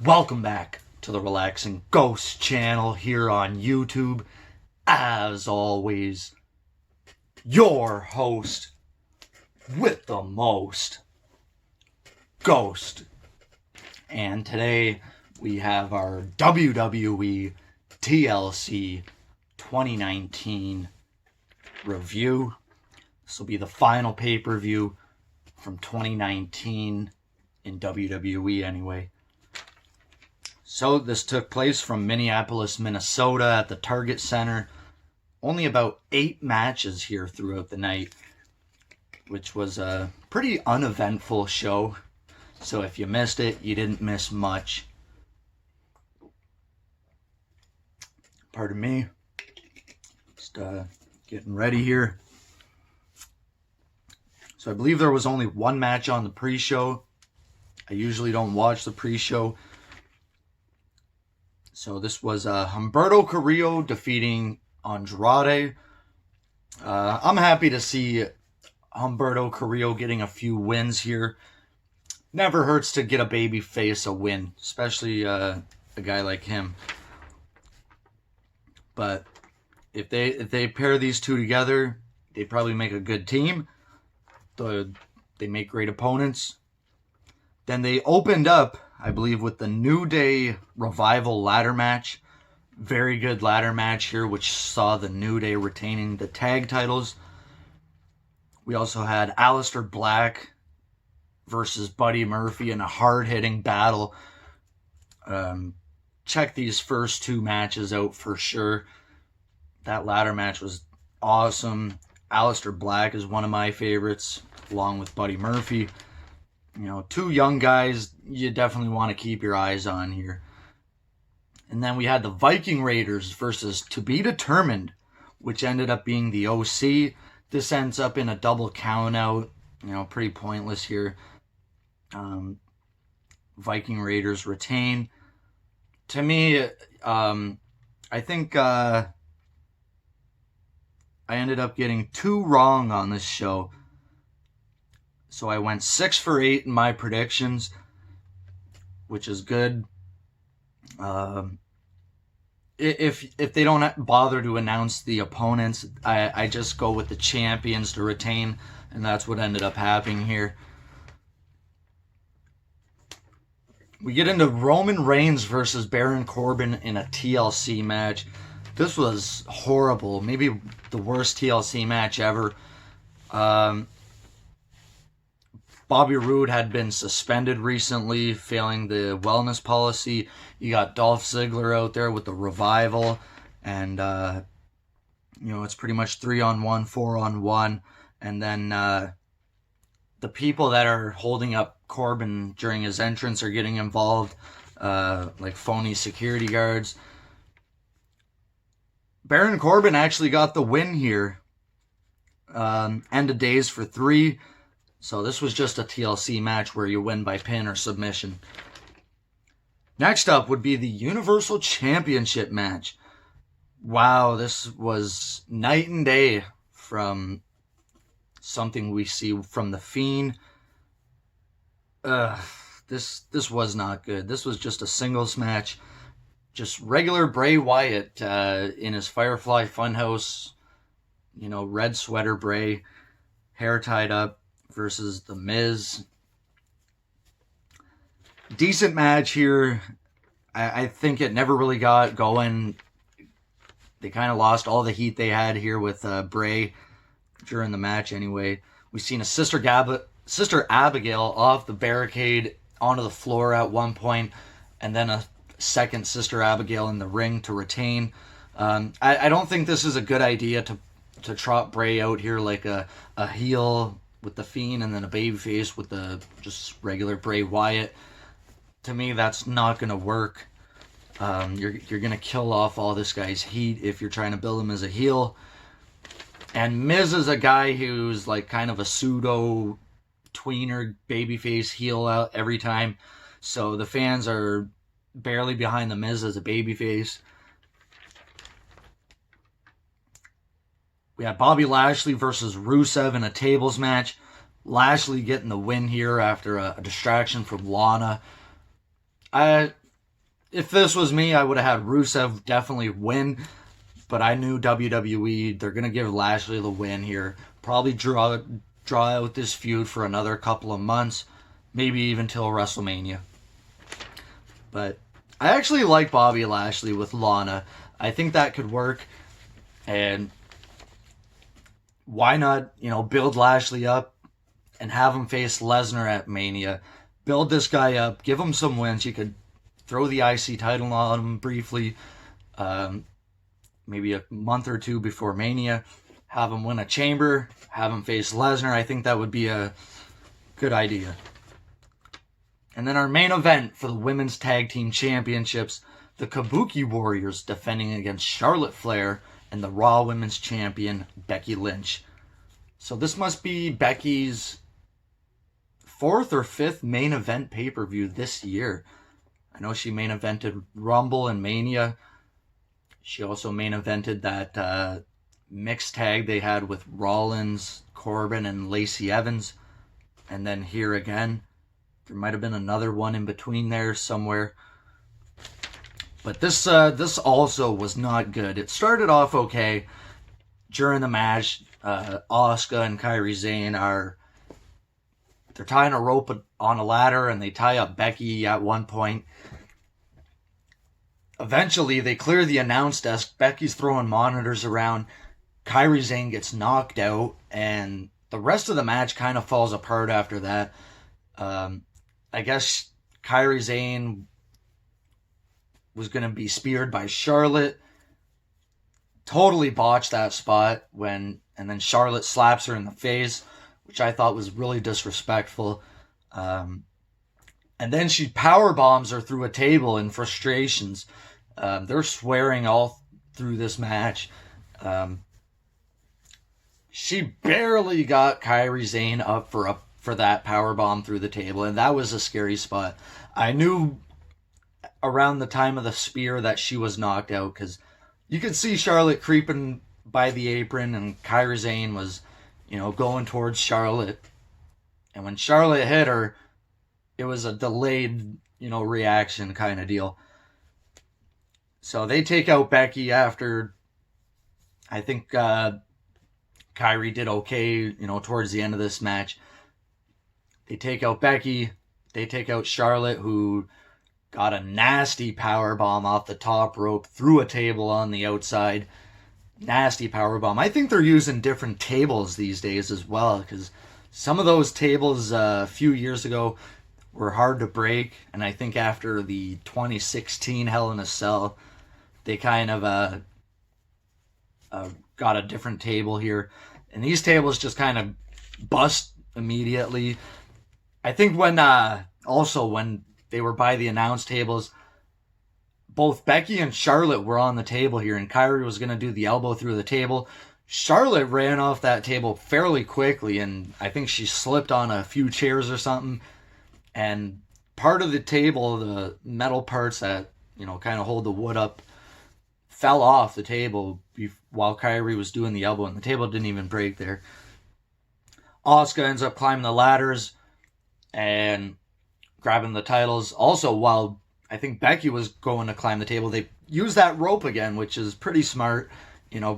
Welcome back to the Relaxing Ghost channel here on YouTube. As always, your host with the most, Ghost. And today we have our WWE TLC 2019 review. This will be the final pay-per-view from 2019 in WWE anyway. So this took place from Minneapolis, Minnesota at the Target Center. Only about 8 matches here throughout the night, which was a pretty uneventful show. So if you missed it, you didn't miss much. Pardon me. Just getting ready here. So I believe there was only one match on the pre-show. I usually don't watch the pre-show. So this was Humberto Carrillo defeating Andrade. I'm happy to see Humberto Carrillo getting a few wins here. Never hurts to get a baby face a win, especially a guy like him. But if they pair these two together, they probably make a good team. They make great opponents. Then they opened up, I believe, with the New Day Revival ladder match. Very good ladder match here, which saw the New Day retaining the tag titles. We also had Aleister Black versus Buddy Murphy in a hard-hitting battle. Check these first 2 matches out for sure. That ladder match was awesome. Aleister Black is one of my favorites, along with Buddy Murphy. You know, 2 young guys you definitely want to keep your eyes on here. And then we had the Viking Raiders versus To Be Determined, which ended up being the OC. This ends up in a double count out. You know, pretty pointless here. Viking Raiders retain. To me, I think I ended up getting 2 wrong on this show. So I went 6 for 8 in my predictions, which is good. If they don't bother to announce the opponents, I just go with the champions to retain, and that's what ended up happening here. We get into Roman Reigns versus Baron Corbin in a TLC match. This was horrible, maybe the worst TLC match ever. Bobby Roode had been suspended recently, failing the wellness policy. You got Dolph Ziggler out there with the Revival. And, you know, it's pretty much 3-on-1, 4-on-1. And then the people that are holding up Corbin during his entrance are getting involved, like phony security guards. Baron Corbin actually got the win here. End of days for 3. So this was just a TLC match where you win by pin or submission. Next up would be the Universal Championship match. Wow, this was night and day from something we see from The Fiend. This was not good. This was just a singles match. Just regular Bray Wyatt in his Firefly Funhouse. You know, red sweater Bray, hair tied up, versus The Miz. Decent match here. I think it never really got going. They kind of lost all the heat they had here with Bray during the match anyway. We've seen a Sister Abigail off the barricade onto the floor at one point, and then a second Sister Abigail in the ring to retain. I don't think this is a good idea to trot Bray out here like a heel with the Fiend and then a babyface with the just regular Bray Wyatt. To me, that's not going to work. You're going to kill off all this guy's heat if you're trying to build him as a heel. And Miz is a guy who's like kind of a pseudo tweener babyface heel out every time. So the fans are barely behind the Miz as a babyface. We had Bobby Lashley versus Rusev in a tables match. Lashley getting the win here after a distraction from Lana. if this was me, I would have had Rusev definitely win. But I knew WWE, they're going to give Lashley the win here. Probably draw out this feud for another couple of months. Maybe even till WrestleMania. But I actually like Bobby Lashley with Lana. I think that could work. And why not, build Lashley up and have him face Lesnar at Mania. Build this guy up. Give him some wins. You could throw the IC title on him briefly. Maybe a month or two before Mania. Have him win a chamber. Have him face Lesnar. I think that would be a good idea. And then our main event for the Women's Tag Team Championships. The Kabuki Warriors defending against Charlotte Flair and the Raw Women's Champion, Becky Lynch. So this must be Becky's 4th or 5th main event pay-per-view this year. I know she main evented Rumble and Mania. She also main evented that mixed tag they had with Rollins, Corbin, and Lacey Evans. And then here again. There might have been another one in between there somewhere. But this also was not good. It started off okay. During the match, Asuka and Kairi Sane they're tying a rope on a ladder, and they tie up Becky at one point. Eventually, they clear the announce desk. Becky's throwing monitors around. Kairi Sane gets knocked out, and the rest of the match kind of falls apart after that. I guess Kairi Sane was going to be speared by Charlotte. Totally botched that spot and then Charlotte slaps her in the face, which I thought was really disrespectful. And then she power bombs her through a table in frustrations. They're swearing all through this match. She barely got Kairi Sane up for that power bomb through the table, and that was a scary spot. I knew around the time of the spear that she was knocked out, because you could see Charlotte creeping by the apron, and Kairi Sane was, going towards Charlotte. And when Charlotte hit her, it was a delayed, reaction kind of deal. So they take out Becky after, I think Kairi did okay, towards the end of this match. They take out Becky. They take out Charlotte, who got a nasty power bomb off the top rope through a table on the outside. Nasty power bomb. I think they're using different tables these days as well, because some of those tables a few years ago were hard to break, and I think after the 2016 Hell in a Cell, they kind of got a different table here. And these tables just kind of bust immediately. I think when they were by the announce tables, both Becky and Charlotte were on the table here, and Kairi was going to do the elbow through the table. Charlotte ran off that table fairly quickly, and I think she slipped on a few chairs or something. And part of the table, the metal parts that, kind of hold the wood up, fell off the table while Kairi was doing the elbow, and the table didn't even break there. Asuka ends up climbing the ladders and grabbing the titles. Also, while I think Becky was going to climb the table, they used that rope again, which is pretty smart.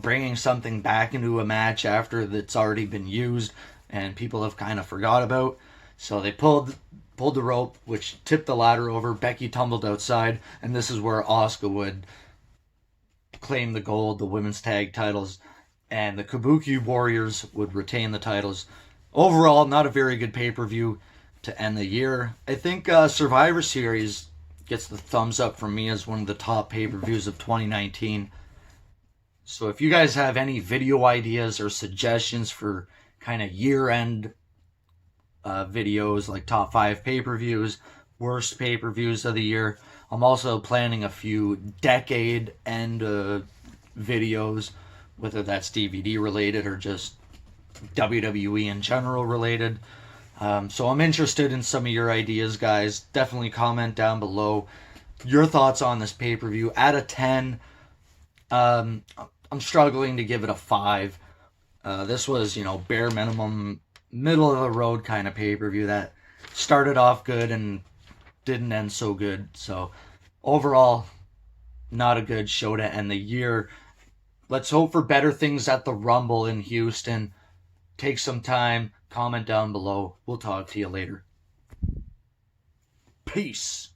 Bringing something back into a match after it's already been used and people have kind of forgot about. So they pulled the rope, which tipped the ladder over. Becky tumbled outside, and this is where Asuka would claim the gold, the women's tag titles, and the Kabuki Warriors would retain the titles. Overall, not a very good pay-per-view to end the year. I think Survivor Series gets the thumbs up from me as one of the top pay-per-views of 2019. So if you guys have any video ideas or suggestions for kind of year-end videos, like top 5 pay-per-views, worst pay-per-views of the year, I'm also planning a few decade-end videos, whether that's DVD related or just WWE in general related. So I'm interested in some of your ideas, guys. Definitely comment down below your thoughts on this pay-per-view. Out of 10, I'm struggling to give it a 5. This was, bare minimum, middle of the road kind of pay-per-view that started off good and didn't end so good. So overall, not a good show to end the year. Let's hope for better things at the Rumble in Houston. Take some time, comment down below. We'll talk to you later. Peace.